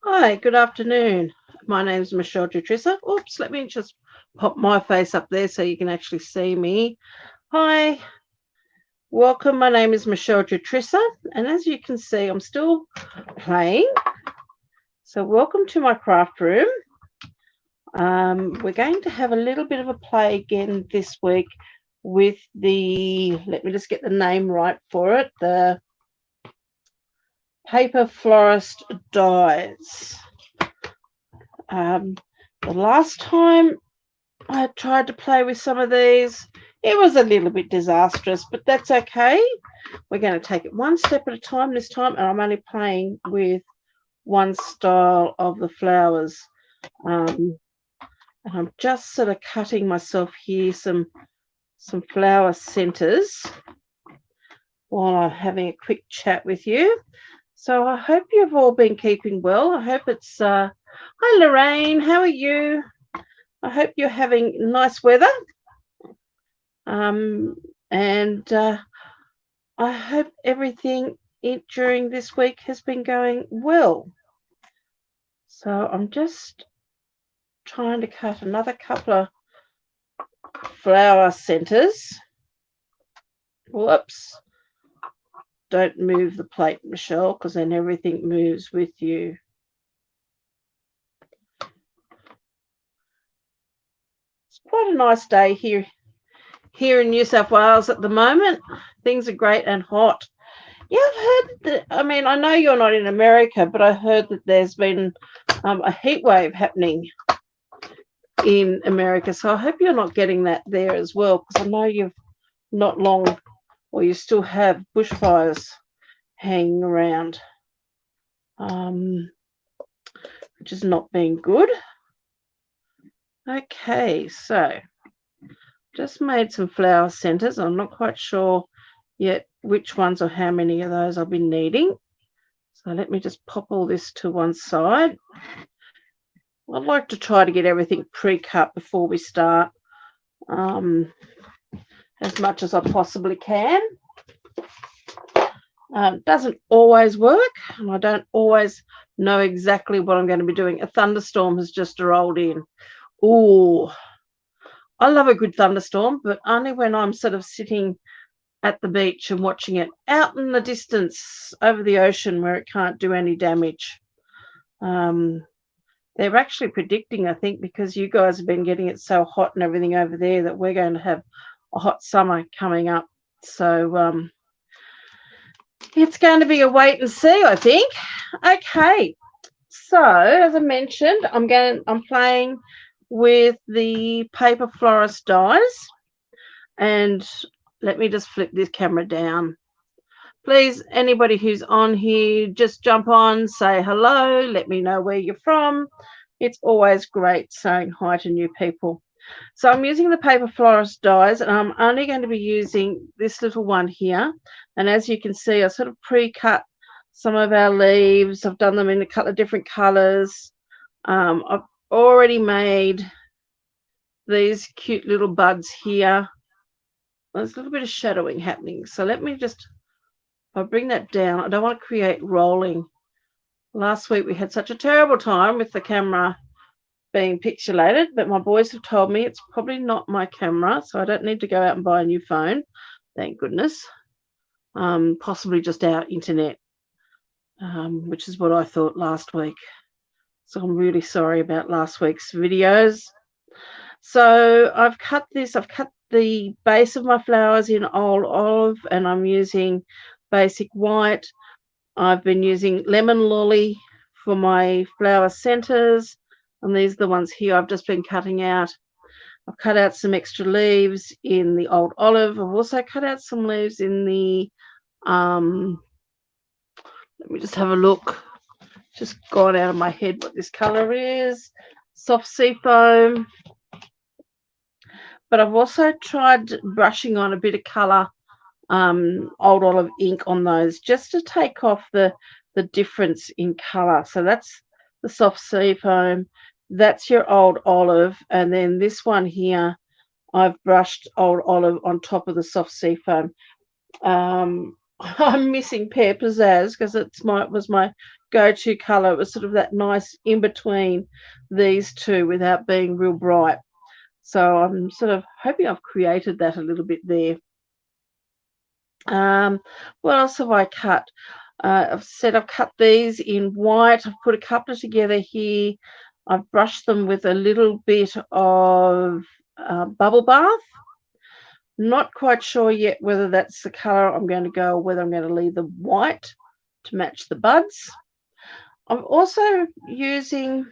Hi, good afternoon. My name is Michele. Oops, let me just pop my face up there so you can actually see me. Hi, welcome. My name is Michele, and as you can see, I'm still playing. So, welcome to my craft room. We're going to have a little bit of a play again this week with let me just get the name right for it, the Paper Florist Dies. The last time I tried to play with some of these. It was a little bit disastrous, but that's okay. We're going to take it one step at a time this time, and I'm only playing with one style of the flowers. And I'm just sort of cutting myself here some flower centers while I'm having a quick chat with you. So I hope you've all been keeping well. I hope it's hi Lorraine, how are you? I hope you're having nice weather. And I hope everything during this week has been going well. So I'm just trying to cut another couple of flower centers. Whoops. Don't move the plate, Michele, because then everything moves with you. It's quite a nice day here in New South Wales at the moment. Things are great and hot. Yeah, I've heard that. I mean, I know you're not in America, but I heard that there's been a heat wave happening in America. So I hope you're not getting that there as well, because I know you've not long, or you still have bushfires hanging around, which is not being good. Okay, so just made some flower centers. I'm not quite sure yet which ones or how many of those I'll be needing. So let me just pop all this to one side. I'd like to try to get everything pre-cut before we start, as much as I possibly can. Doesn't always work, and I don't always know exactly what I'm going to be doing. A thunderstorm has just rolled in. Oh, I love a good thunderstorm, but only when I'm sort of sitting at the beach and watching it out in the distance over the ocean where it can't do any damage. They're actually predicting, I think, because you guys have been getting it so hot and everything over there, that we're going to have a hot summer coming up. So it's going to be a wait and see, I think. Okay, so as I mentioned, I'm playing with the Paper Florist Dies, and let me just flip this camera down. Please, anybody who's on here, just jump on, say hello, let me know where you're from. It's always great saying hi to new people. So I'm using the Paper Florist Dies, and I'm only going to be using this little one here. And as you can see, I sort of pre-cut some of our leaves. I've done them in a couple of different colours. I've already made these cute little buds here. There's a little bit of shadowing happening. So let me just, if I bring that down, I don't want to create rolling. Last week we had such a terrible time with the camera being pixelated, but my boys have told me it's probably not my camera, so I don't need to go out and buy a new phone, thank goodness. Possibly just our internet, which is what I thought last week. So I'm really sorry about last week's videos. So I've cut the base of my flowers in old olive, and I'm using basic white. I've been using lemon lolly for my flower centers, and these are the ones here I've just been cutting out. I've cut out some extra leaves in the old olive. I've also cut out some leaves in the, let me just have a look. Just gone out of my head what this color is. Soft sea foam. But I've also tried brushing on a bit of color, old olive ink on those, just to take off the difference in color. So that's the soft sea foam. That's your old olive. And then this one here, I've brushed old olive on top of the soft sea foam. I'm missing Pear Pizzazz because was my go-to color. It was sort of that nice in between these two without being real bright. So I'm sort of hoping I've created that a little bit there. What else have I cut? I've said I've cut these in white. I've put a couple together here. I've brushed them with a little bit of bubble bath. Not quite sure yet whether that's the color I'm going to go or whether I'm going to leave the white to match the buds. I'm also using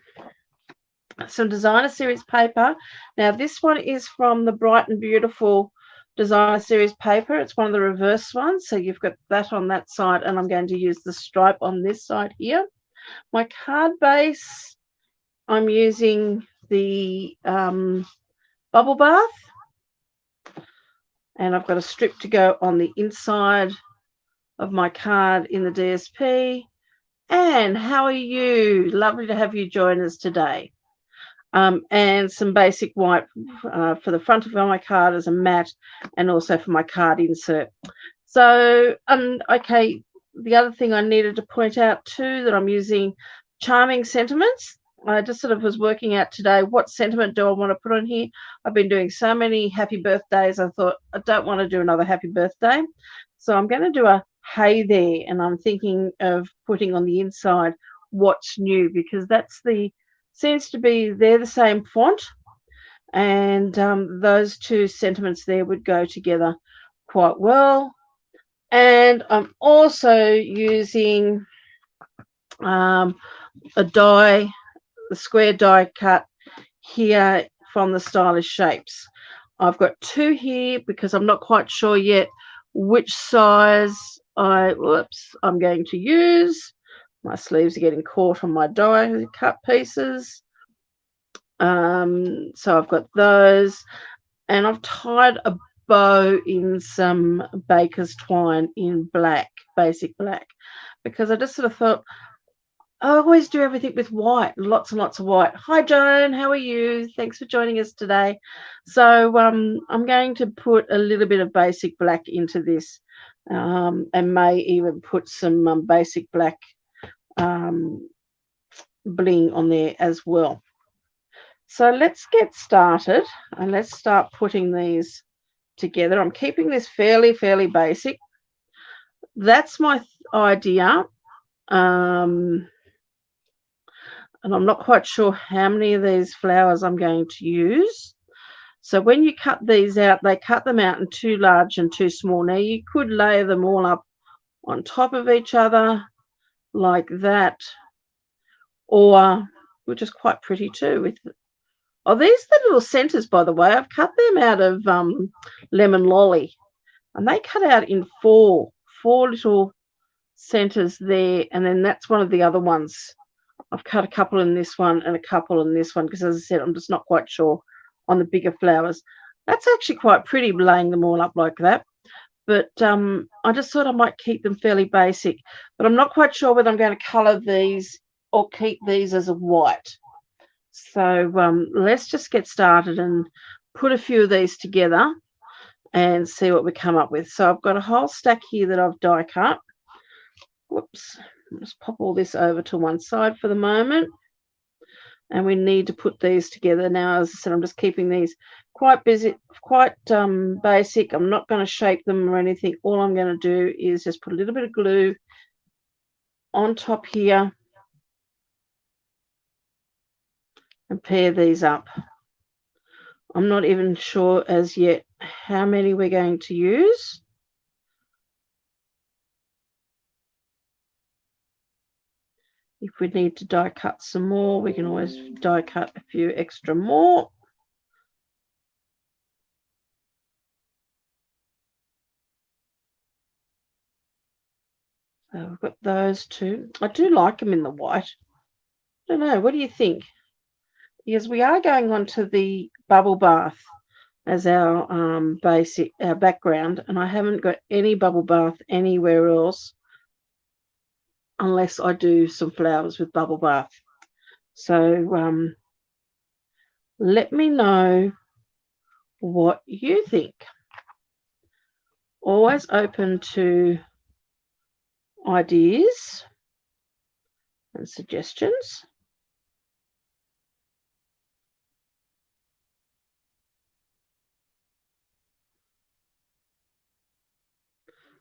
some designer series paper. Now this one is from the Bright and Beautiful designer series paper. It's one of the reverse ones, so you've got that on that side, and I'm going to use the stripe on this side here. My card base, I'm using the bubble bath, and I've got a strip to go on the inside of my card in the DSP. And how are you? Lovely to have you join us today. And some basic white for the front of my card as a mat, and also for my card insert. So, okay, the other thing I needed to point out too, that I'm using Charming Sentiments. I just sort of was working out today, what sentiment do I want to put on here? I've been doing so many happy birthdays. I thought I don't want to do another happy birthday. So I'm going to do a hey there, and I'm thinking of putting on the inside what's new, because that's seems to be, they're the same font, and those two sentiments there would go together quite well. And I'm also using a die, the square die cut here from the Stylish Shapes. I've got two here because I'm not quite sure yet which size I'm going to use. My sleeves are getting caught on my die cut pieces. So I've got those, and I've tied a bow in some baker's twine in black, basic black, because I just sort of thought, I always do everything with white, lots and lots of white. Hi, Joan. How are you? Thanks for joining us today. So I'm going to put a little bit of basic black into this, and may even put some basic black bling on there as well. So let's get started, and let's start putting these together. I'm keeping this fairly basic. That's my idea. And I'm not quite sure how many of these flowers I'm going to use. So when you cut these out, they cut them out in too large and too small. Now you could layer them all up on top of each other like that, or which is quite pretty too. With these are the little centers, by the way. I've cut them out of Lemon Lolly, and they cut out in four little centers there, and then that's one of the other ones. I've cut a couple in this one and a couple in this one, because, as I said, I'm just not quite sure on the bigger flowers. That's actually quite pretty, laying them all up like that. But I just thought I might keep them fairly basic. But I'm not quite sure whether I'm going to colour these or keep these as a white. So let's just get started and put a few of these together and see what we come up with. So I've got a whole stack here that I've die cut. Whoops. I'll just pop all this over to one side for the moment. And we need to put these together. Now, as I said, I'm just keeping these quite basic. I'm not going to shape them or anything. All I'm going to do is just put a little bit of glue on top here and pair these up. I'm not even sure as yet how many we're going to use. If we need to die cut some more, we can always die cut a few extra more. So we've got those two. I do like them in the white. I don't know. What do you think? Because we are going on to the bubble bath as our basic, our background, and I haven't got any bubble bath anywhere else unless I do some flowers with bubble bath. So let me know what you think. Always open to ideas. and suggestions.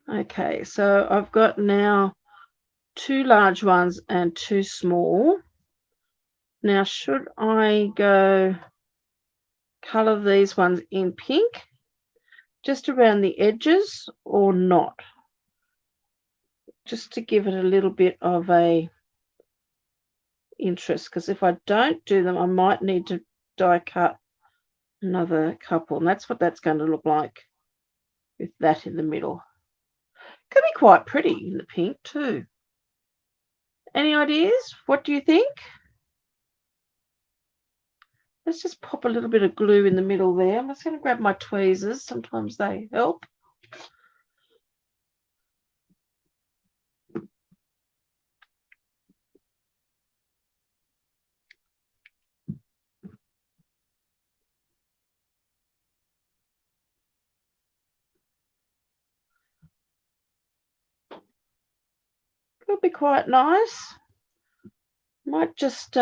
Okay, so I've got now 2 large ones and 2 small. Now, should I go colour these ones in pink just around the edges or not? Just to give it a little bit of a interest, because if I don't do them, I might need to die cut another couple, and that's what that's going to look like with that in the middle. Could be quite pretty in the pink too. Any ideas? What do you think? Let's just pop a little bit of glue in the middle there. I'm just going to grab my tweezers. Sometimes they help. Could be quite nice. Might just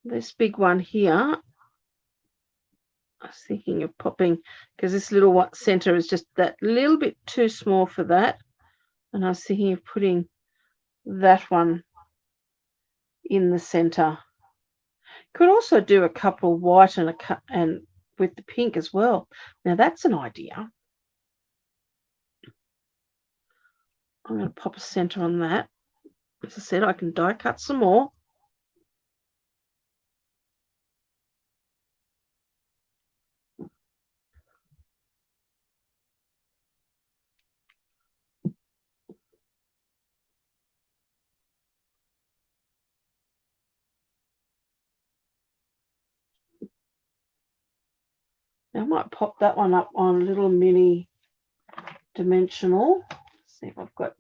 this big one here. I was thinking of popping, because this little one center is just that little bit too small for that. And I was thinking of putting that one in the center. Could also do a couple white and and with the pink as well. Now that's an idea. I'm going to pop a center on that. As I said, I can die cut some more. Now I might pop that one up on a little mini dimensional. See if I've got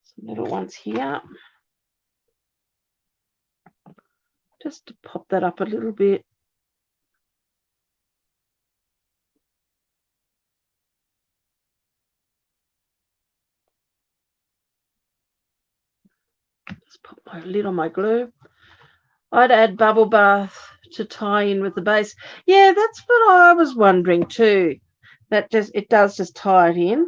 some little ones here. Just to pop that up a little bit. Just put my lid on my glue. I'd add bubble bath to tie in with the base. Yeah, that's what I was wondering too. That just it does just tie it in.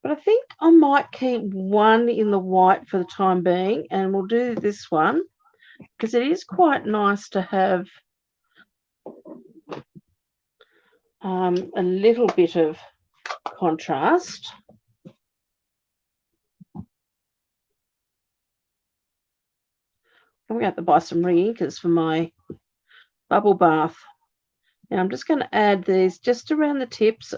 But I think I might keep one in the white for the time being, and we'll do this one because it is quite nice to have a little bit of contrast. I'm going to have to buy some re-inkers for my bubble bath. Now I'm just going to add these just around the tips,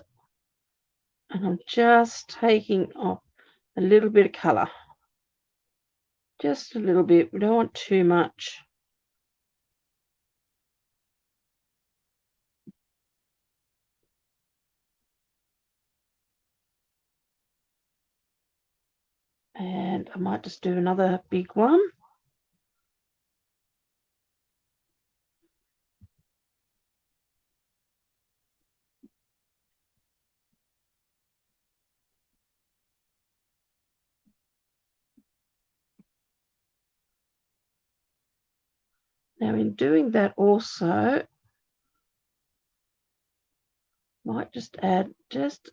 and I'm just taking off a little bit of colour. Just a little bit. We don't want too much. And I might just do another big one. Now in doing that also, might just add just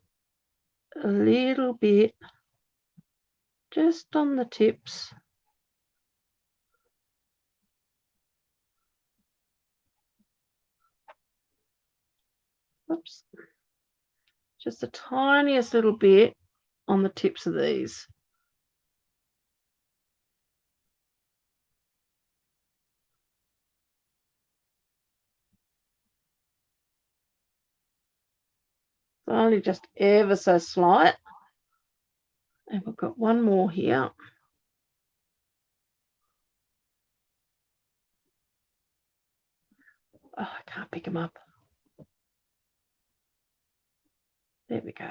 a little bit just on the tips. Oops. Just the tiniest little bit on the tips of these. Only just ever so slight. And we've got one more here. Oh, I can't pick them up. There we go.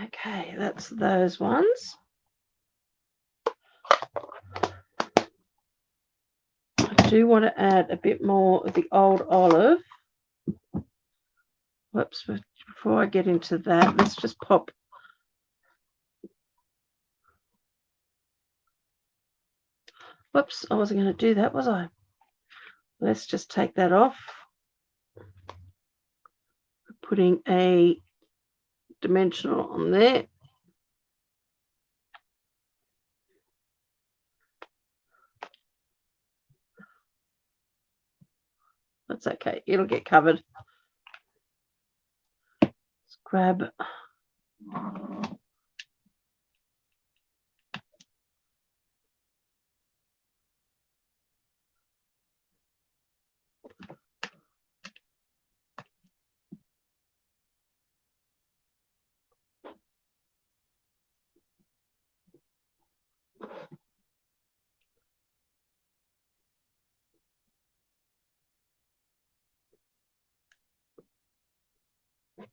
Okay, that's those ones. do want to add a bit more of the old olive. Whoops, before I get into that, let's just pop. Whoops, I wasn't going to do that, was I? Let's just take that off. Putting a dimensional on there. That's okay. It'll get covered. Let's grab.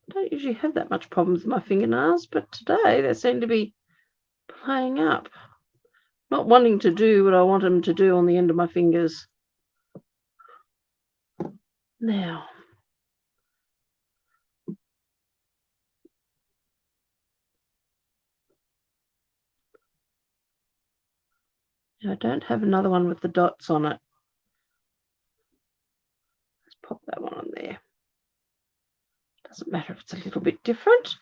I don't usually have that much problems with my fingernails, but today they seem to be playing up. Not wanting to do what I want them to do on the end of my fingers. Now, I don't have another one with the dots on it. Let's pop that one on there. Doesn't matter if it's a little bit different.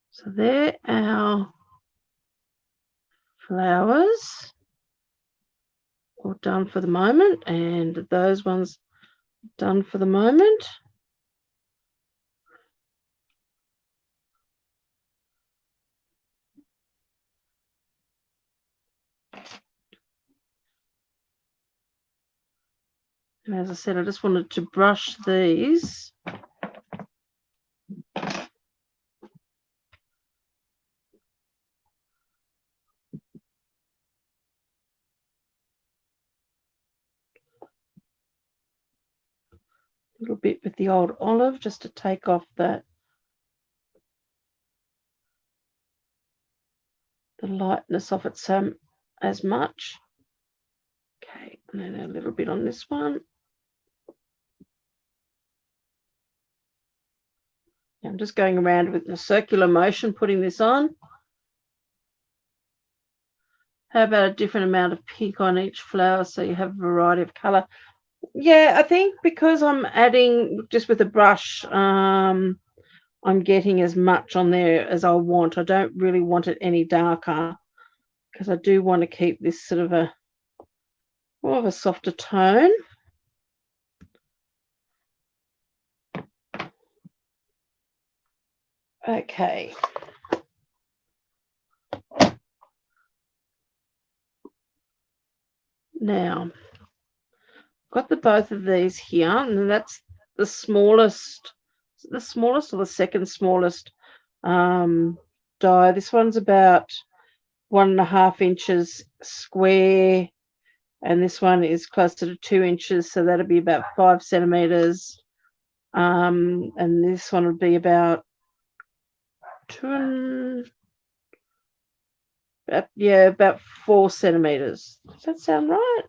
So there our flowers all done for the moment, and those ones done for the moment. And as I said, I just wanted to brush these. A little bit with the old olive just to take off the lightness of it as much. Okay, and then a little bit on this one. I'm just going around with a circular motion, putting this on. How about a different amount of pink on each flower so you have a variety of colour? Yeah, I think because I'm adding just with a brush, I'm getting as much on there as I want. I don't really want it any darker because I do want to keep this sort of more of a softer tone. Okay. Now, got both of these here, and that's the smallest. The smallest or the second smallest die. This one's about 1.5 inches square, and this one is closer to 2 inches, so that'll be about 5 centimeters. And this one would be about about 4 centimeters. Does that sound right?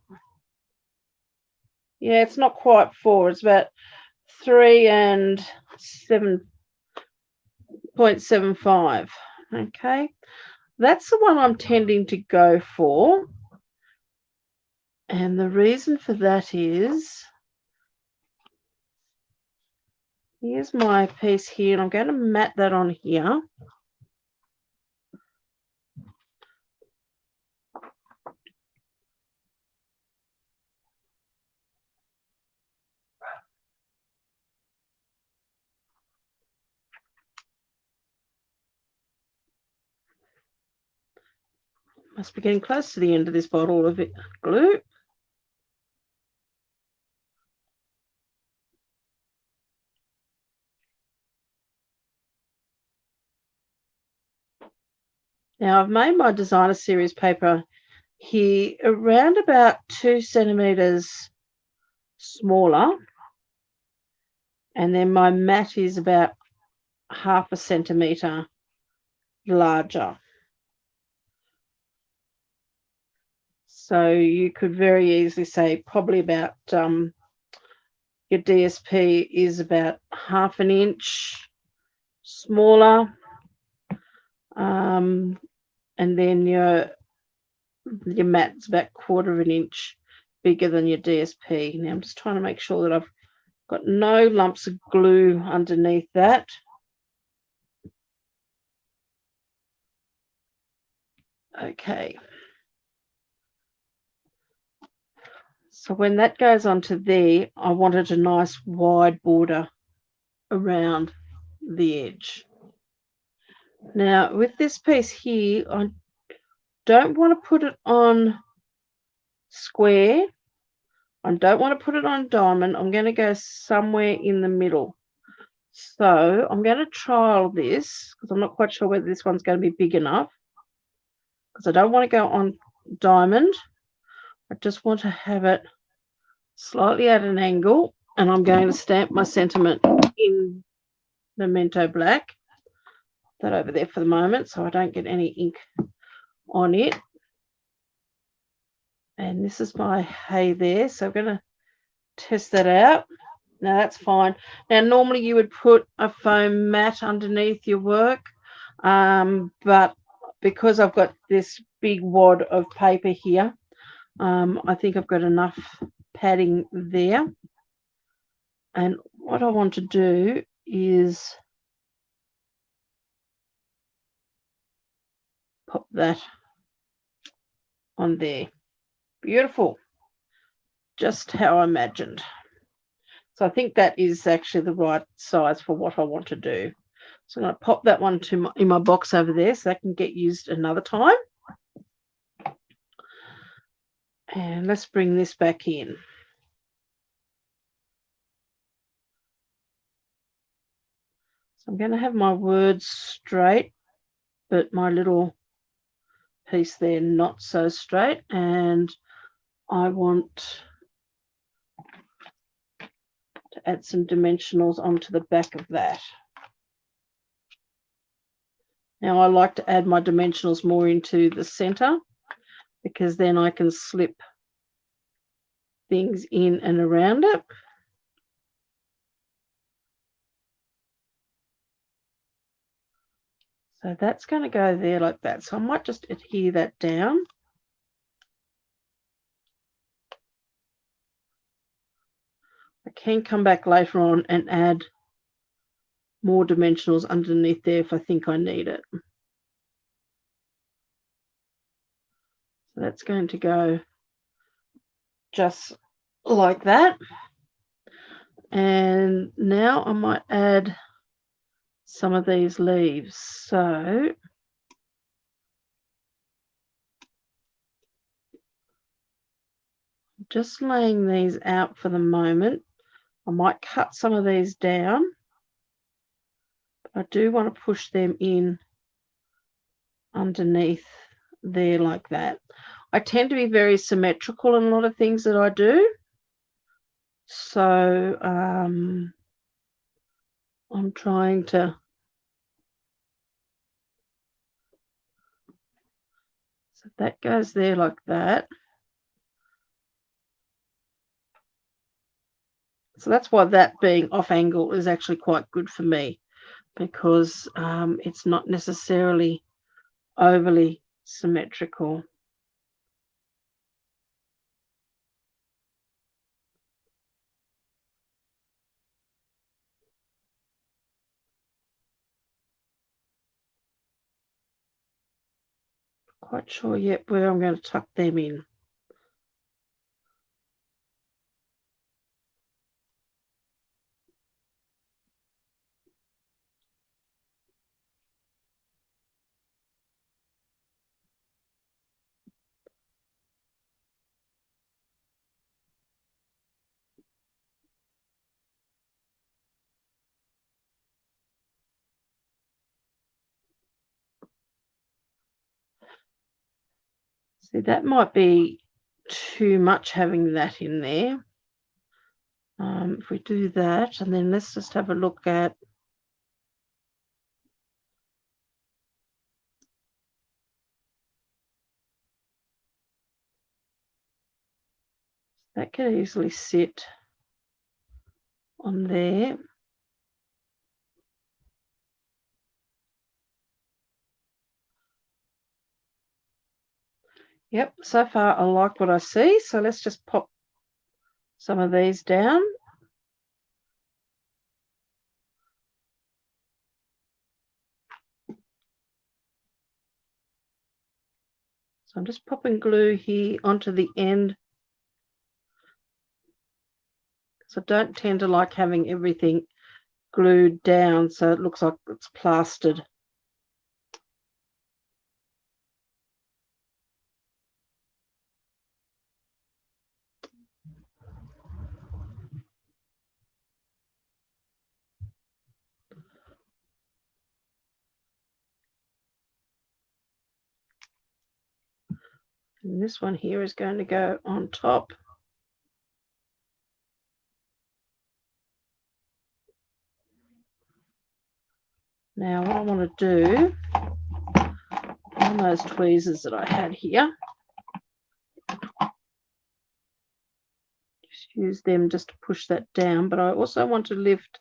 Yeah, it's not quite 4. It's about 3 and 7.75. Okay, that's the one I'm tending to go for, and the reason for that is, here's my piece here, and I'm going to mat that on here. Must be getting close to the end of this bottle of glue. Now, I've made my designer series paper here around about 2 centimeters smaller, and then my mat is about 0.5 centimeter larger. So you could very easily say probably about your DSP is about 1/2 inch smaller, and then your mat's about 1/4 inch bigger than your DSP. Now I'm just trying to make sure that I've got no lumps of glue underneath that. Okay. So when that goes onto there, I wanted a nice wide border around the edge. Now with this piece here, I don't want to put it on square. I don't want to put it on diamond. I'm going to go somewhere in the middle. So I'm going to trial this because I'm not quite sure whether this one's going to be big enough, because I don't want to go on diamond. I just want to have it slightly at an angle, and I'm going to stamp my sentiment in Memento Black. That over there for the moment so I don't get any ink on it. And this is my hay there, so I'm going to test that out. Now that's fine. Now normally you would put a foam mat underneath your work, but because I've got this big wad of paper here, I think I've got enough padding there. And what I want to do is pop that on there. Beautiful. Just how I imagined. So I think that is actually the right size for what I want to do. So I'm going to pop that one in my box over there so that can get used another time. And let's bring this back in. So I'm going to have my words straight, but my little piece there not so straight. And I want to add some dimensionals onto the back of that. Now I like to add my dimensionals more into the center because then I can slip things in and around it. So that's going to go there like that. So I might just adhere that down. I can come back later on and add more dimensionals underneath there if I think I need it. So that's going to go just like that. And now I might add some of these leaves. So just laying these out for the moment. I might cut some of these down. I do want to push them in underneath there like that. I tend to be very symmetrical in a lot of things that I do. So I'm trying to. So that goes there like that. So that's why that being off angle is actually quite good for me, because it's not necessarily overly symmetrical. Quite sure yet where I'm going to tuck them in. See, that might be too much having that in there. If we do that, and then let's just have a look at That can easily sit on there. Yep, so far I like what I see. So let's just pop some of these down. So I'm just popping glue here onto the end. So I don't tend to like having everything glued down so it looks like it's plastered. And this one here is going to go on top. Now what I want to do on those tweezers that I had here, just use them just to push that down, but I also want to lift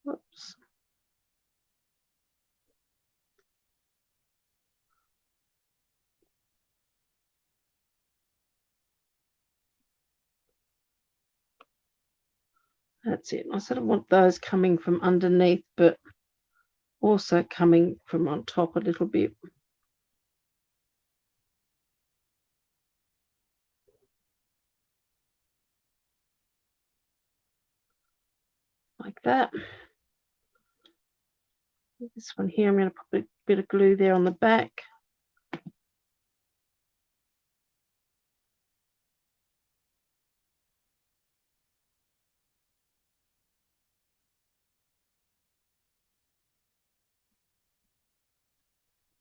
whoops. That's it. I sort of want those coming from underneath, but also coming from on top a little bit. Like that. This one here, I'm going to put a bit of glue there on the back.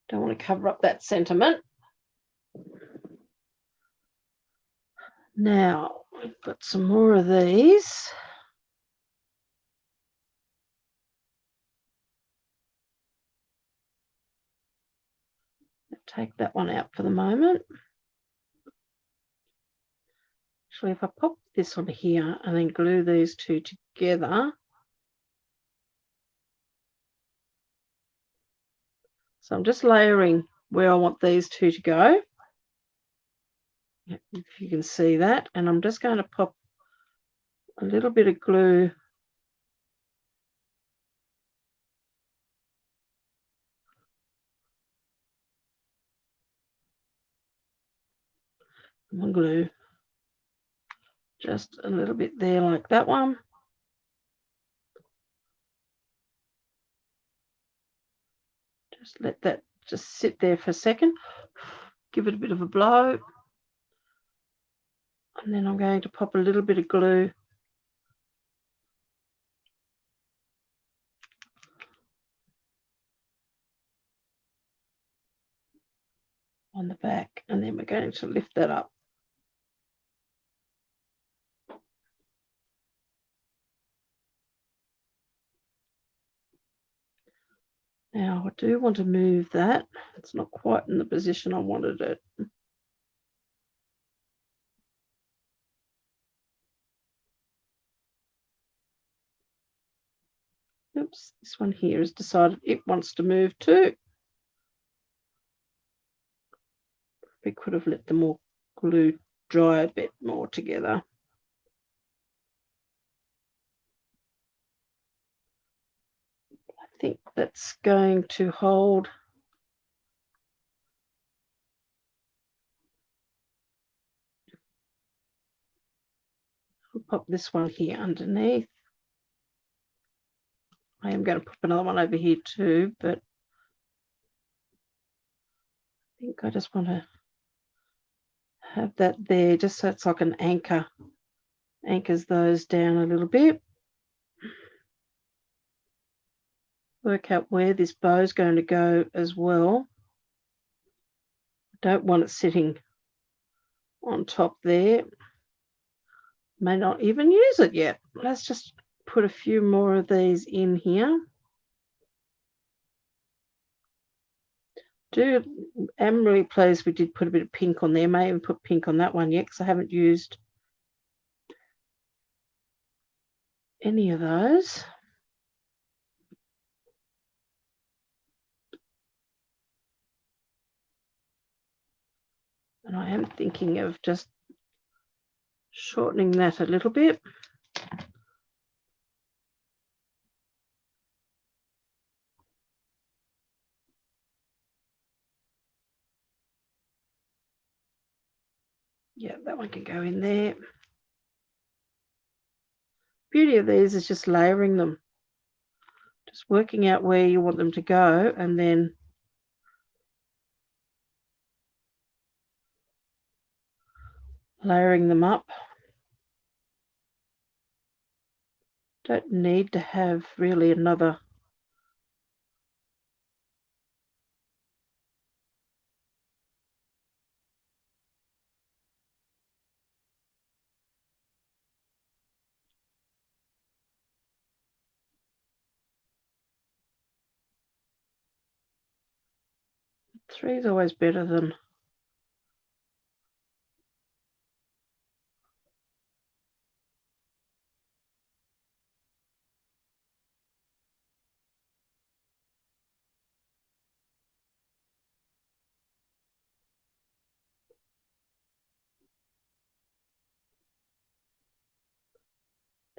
Don't want to cover up that sentiment. Now, we've got some more of these. Take that one out for the moment. Actually, if I pop this on here and then glue these two together, so I'm just layering where I want these two to go, if you can see that, and I'm just going to pop a little bit of glue glue just a little bit there like that one. Just let that just sit there for a second. Give it a bit of a blow. And then I'm going to pop a little bit of glue on the back. And then we're going to lift that up. Now I do want to move that. It's not quite in the position I wanted it. Oops, this one here has decided it wants to move too. We could have let the more glue dry a bit more together. I think that's going to hold. I'll pop this one here underneath. I am going to put another one over here too, but I think I just want to have that there just so it's like an anchor. Anchors those down a little bit. Work out where this bow is going to go as well. Don't want it sitting on top there. May not even use it yet. Let's just put a few more of these in here. Am really pleased we did put a bit of pink on there. May even put pink on that one yet because I haven't used any of those. And I am thinking of just shortening that a little bit. Yeah, that one can go in there. Beauty of these is just layering them. Just working out where you want them to go and then layering them up. Don't need to have really another three is always better than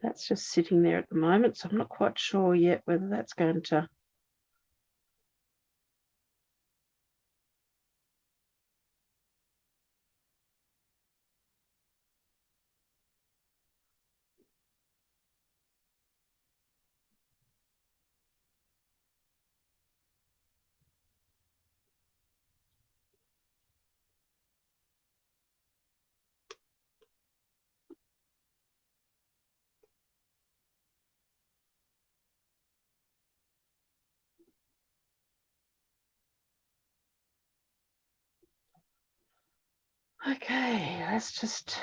that's just sitting there at the moment, so I'm not quite sure yet whether that's going to okay, let's just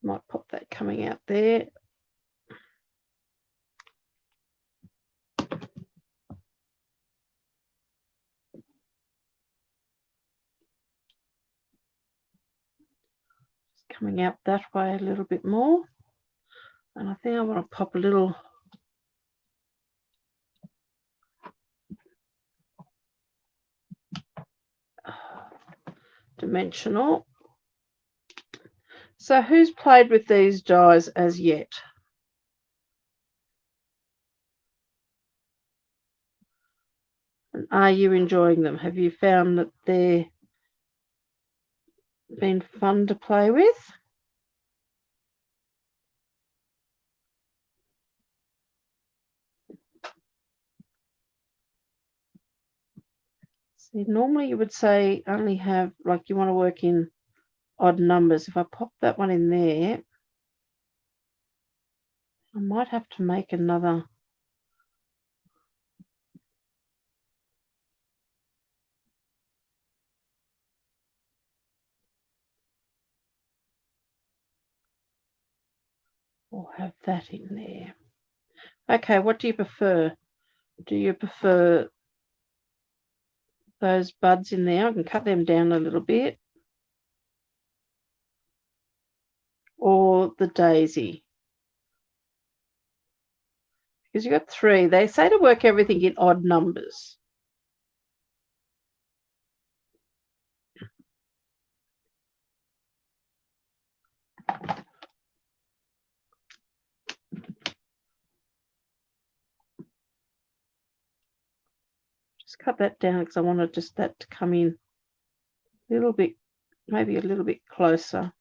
might pop that coming out there. Just coming out that way a little bit more. And I think I want to pop a little dimensional. So who's played with these dies as yet? And are you enjoying them? Have you found that they've been fun to play with? See, normally you would say only have, like you want to work in odd numbers. If I pop that one in there, I might have to make another. Or have that in there. Okay, what do you prefer? Do you prefer those buds in there? I can cut them down a little bit. Or the daisy? Because you've got three. They say to work everything in odd numbers. Just cut that down because I wanted just that to come in a little bit, maybe a little bit closer.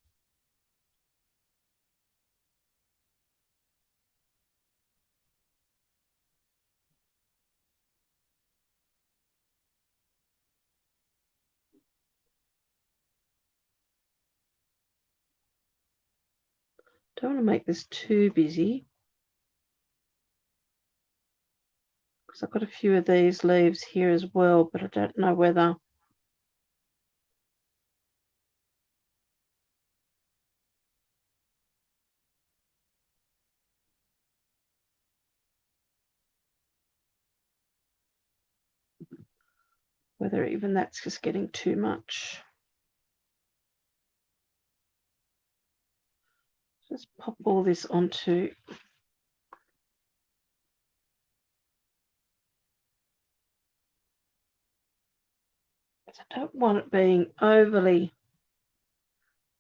Don't want to make this too busy because I've got a few of these leaves here as well, but I don't know whether whether even that's just getting too much. Just pop all this onto I don't want it being overly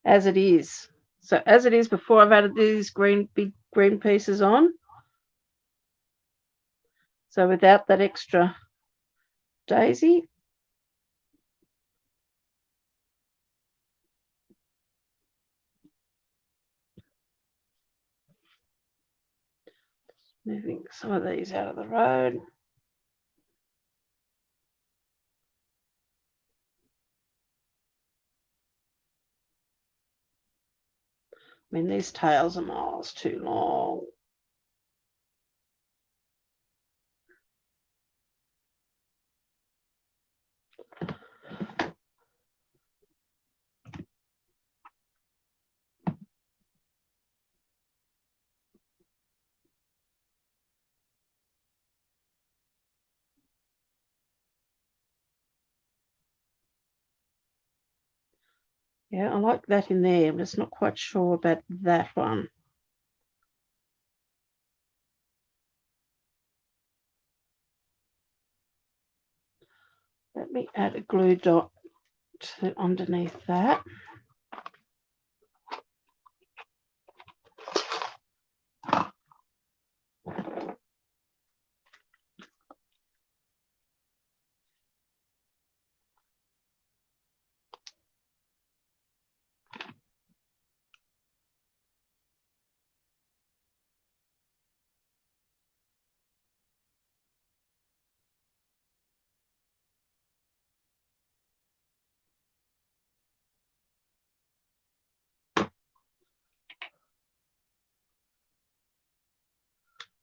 as it is. So as it is before I've added these big green pieces on. So without that extra daisy. Moving some of these out of the road. I mean, these tails are miles too long. Yeah, I like that in there. I'm just not quite sure about that one. Let me add a glue dot to underneath that.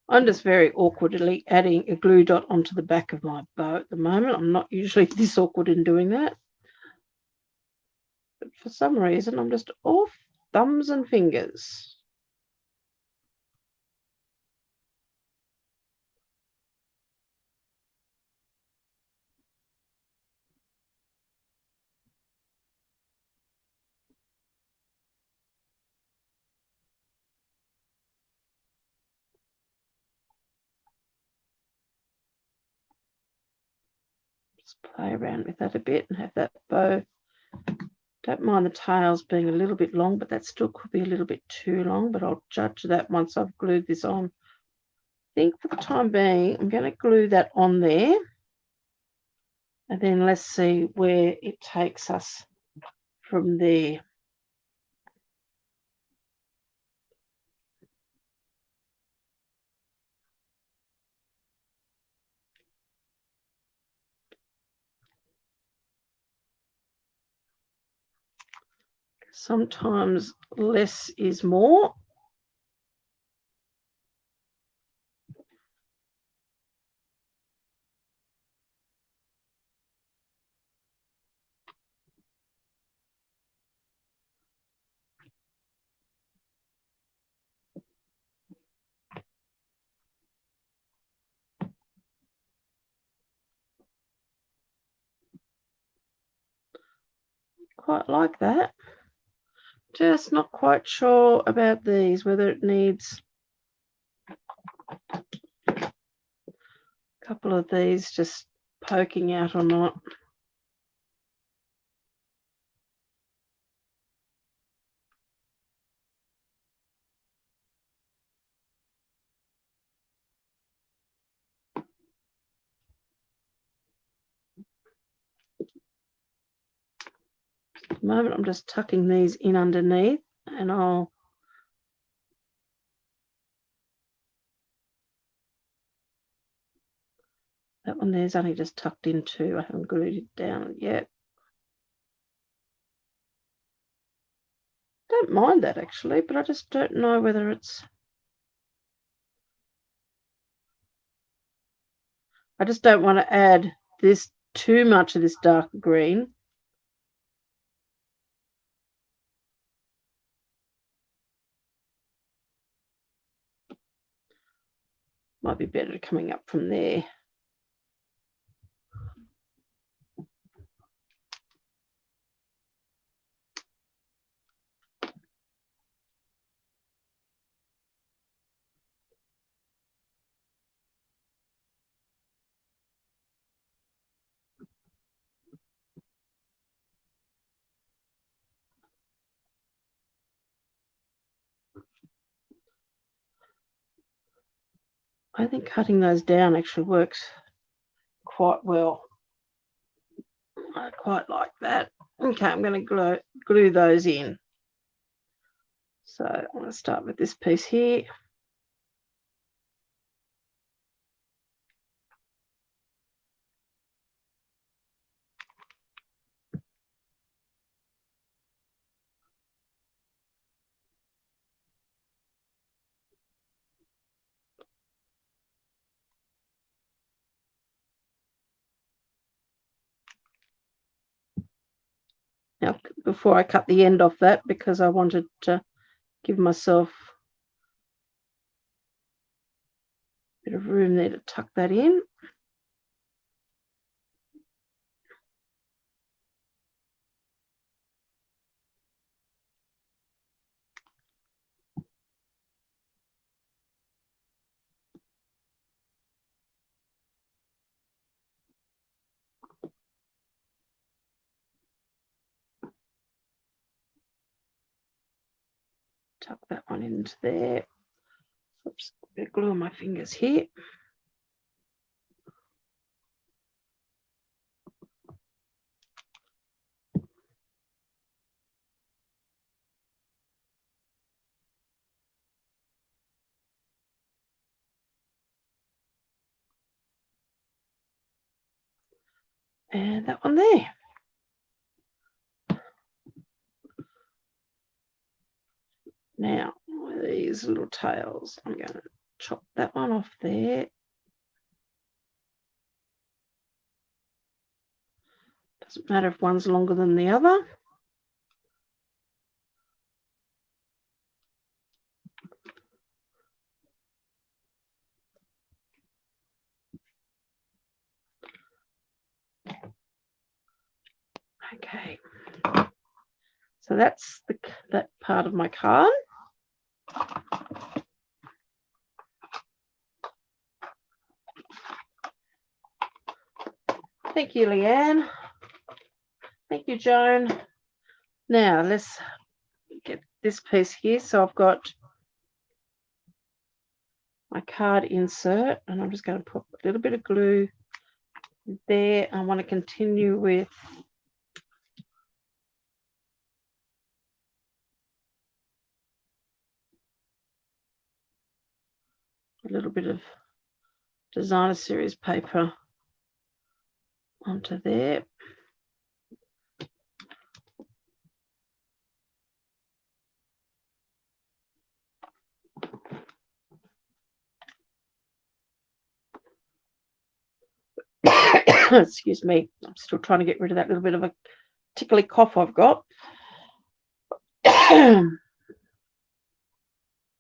I'm just very awkwardly adding a glue dot onto the back of my bow at the moment. I'm not usually this awkward in doing that. But for some reason, I'm just off thumbs and fingers. Just play around with that a bit and have that bow. Don't mind the tails being a little bit long, but that still could be a little bit too long, but I'll judge that once I've glued this on. I think for the time being, I'm going to glue that on there. And then let's see where it takes us from there. Sometimes less is more. Quite like that. Just not quite sure about these, whether it needs a couple of these just poking out or not. At the moment, I'm just tucking these in underneath, and that one there's only just tucked in too. I haven't glued it down yet. Don't mind that actually, but I just don't know whether it's. I just don't want to add this too much of this dark green. Might be better coming up from there. I think cutting those down actually works quite well. I quite like that. Okay, I'm going to glue those in. So I'm going to start with this piece here. Now, before I cut the end off that, because I wanted to give myself a bit of room there to tuck that in. Tuck that one into there. Oops, a bit of glue on my fingers here. And that one there. Now, these little tails, I'm going to chop that one off there. Doesn't matter if one's longer than the other. Okay. So that's that part of my card. Thank you, Leanne. Thank you, Joan. Now let's get this piece here. So I've got my card insert, and I'm just going to put a little bit of glue there. I want to continue with a little bit of designer series paper onto there. Excuse me, I'm still trying to get rid of that little bit of a tickly cough I've got.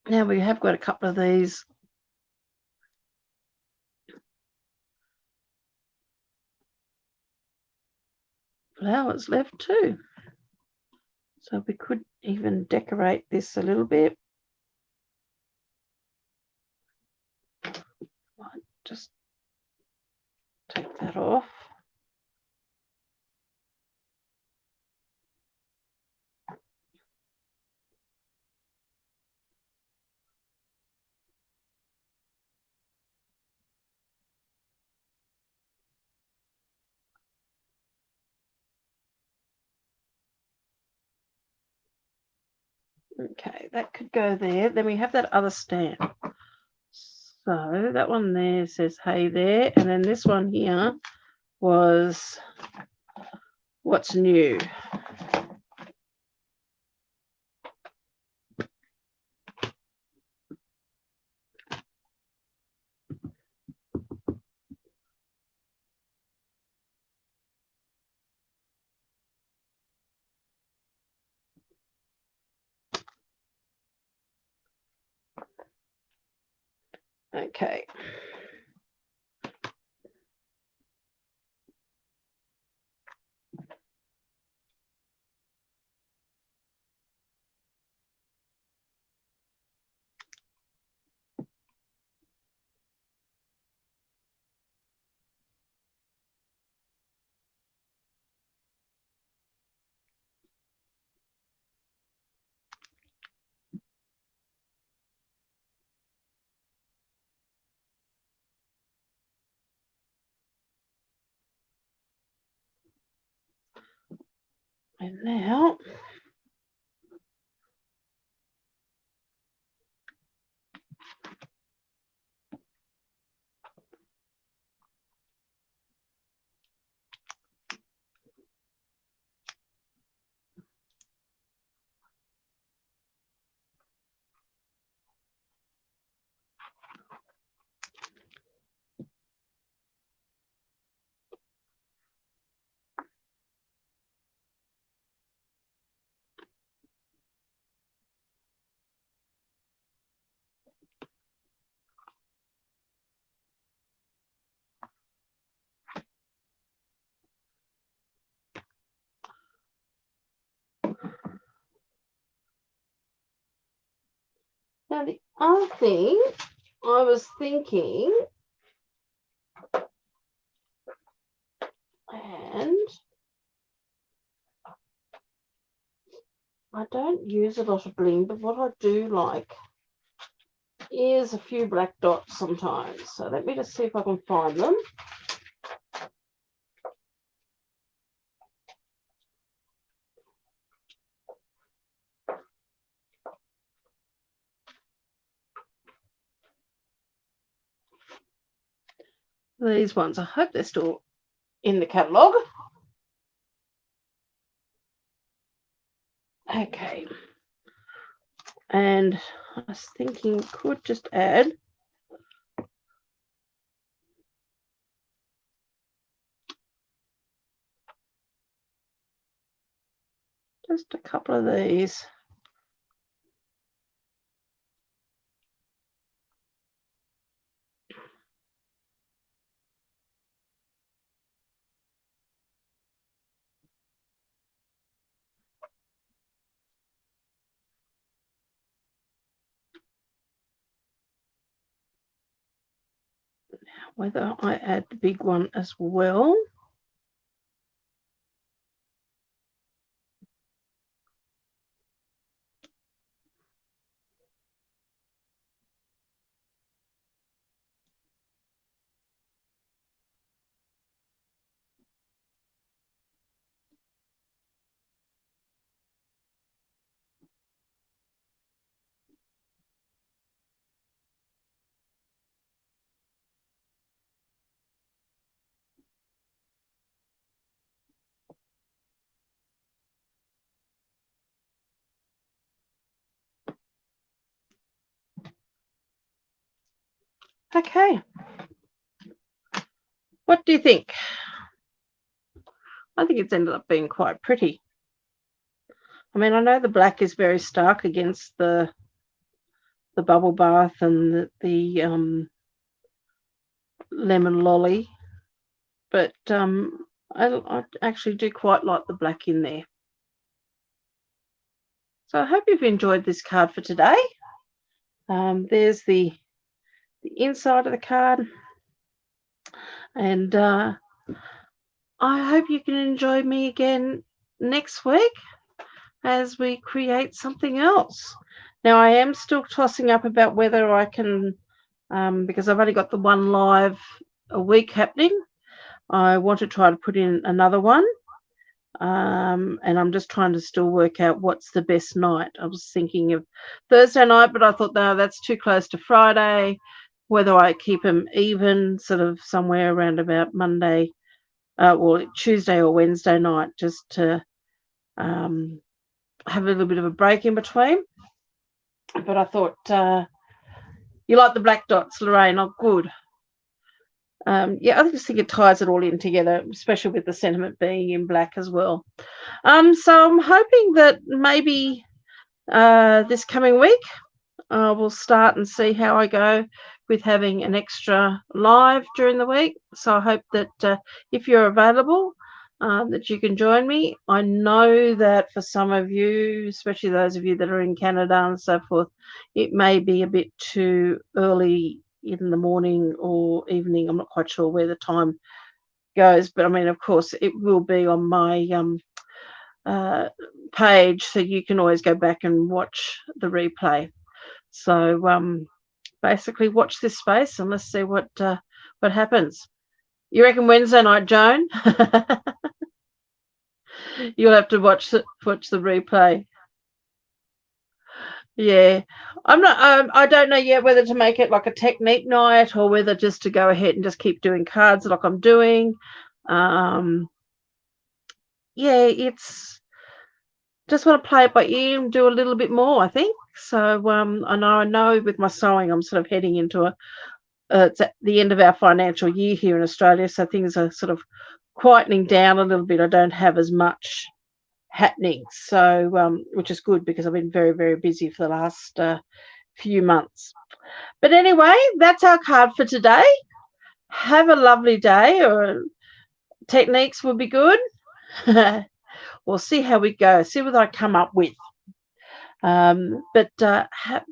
Now we have got a couple of these flowers left too. So we could even decorate this a little bit. Just take that off. Okay, that could go there. Then we have that other stamp. So that one there says hey there, and then this one here was what's new. Okay. And now the other thing I was thinking, and I don't use a lot of bling, but what I do like is a few black dots sometimes. So let me just see if I can find them. These ones, I hope they're still in the catalogue. Okay. And I was thinking could just add just a couple of these. Whether I add the big one as well. Okay. What do you think? I think it's ended up being quite pretty. I mean, I know the black is very stark against the bubble bath and the lemon lolly, but I actually do quite like the black in there. So I hope you've enjoyed this card for today. There's the inside of the card, and I hope you can enjoy me again next week as we create something else. Now, I am still tossing up about whether I can, because I've only got the one live a week happening. I want to try to put in another one, and I'm just trying to still work out what's the best night. I was thinking of Thursday night, but I thought, no, that's too close to Friday. Whether I keep them even, sort of somewhere around about Monday, or Tuesday or Wednesday night, just to have a little bit of a break in between. But I thought, you like the black dots, Lorraine? Oh, good. Yeah, I just think it ties it all in together, especially with the sentiment being in black as well. So I'm hoping that maybe this coming week we'll start and see how I go with having an extra live during the week. So I hope that if you're available, that you can join me. I know that for some of you, especially those of you that are in Canada and so forth, it may be a bit too early in the morning or evening. I'm not quite sure where the time goes, but I mean, of course, it will be on my page, so you can always go back and watch the replay. So basically, watch this space and let's see what happens. You reckon Wednesday night, Joan? You'll have to watch the replay. Yeah, I'm not. I don't know yet whether to make it like a technique night or whether just to go ahead and just keep doing cards like I'm doing. Yeah, it's just want to play it by ear and do a little bit more, I think. So I know with my sewing, I'm sort of heading into it's at the end of our financial year here in Australia, so things are sort of quietening down a little bit. I don't have as much happening, so which is good because I've been very, very busy for the last few months. But anyway, that's our card for today. Have a lovely day, or techniques will be good. We'll see how we go, see what I come up with. But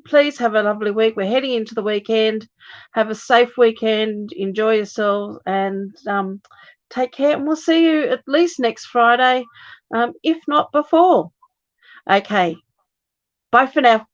please have a lovely week. We're heading into the weekend. Have a safe weekend. Enjoy yourselves and take care. And we'll see you at least next Friday, if not before. Okay. Bye for now.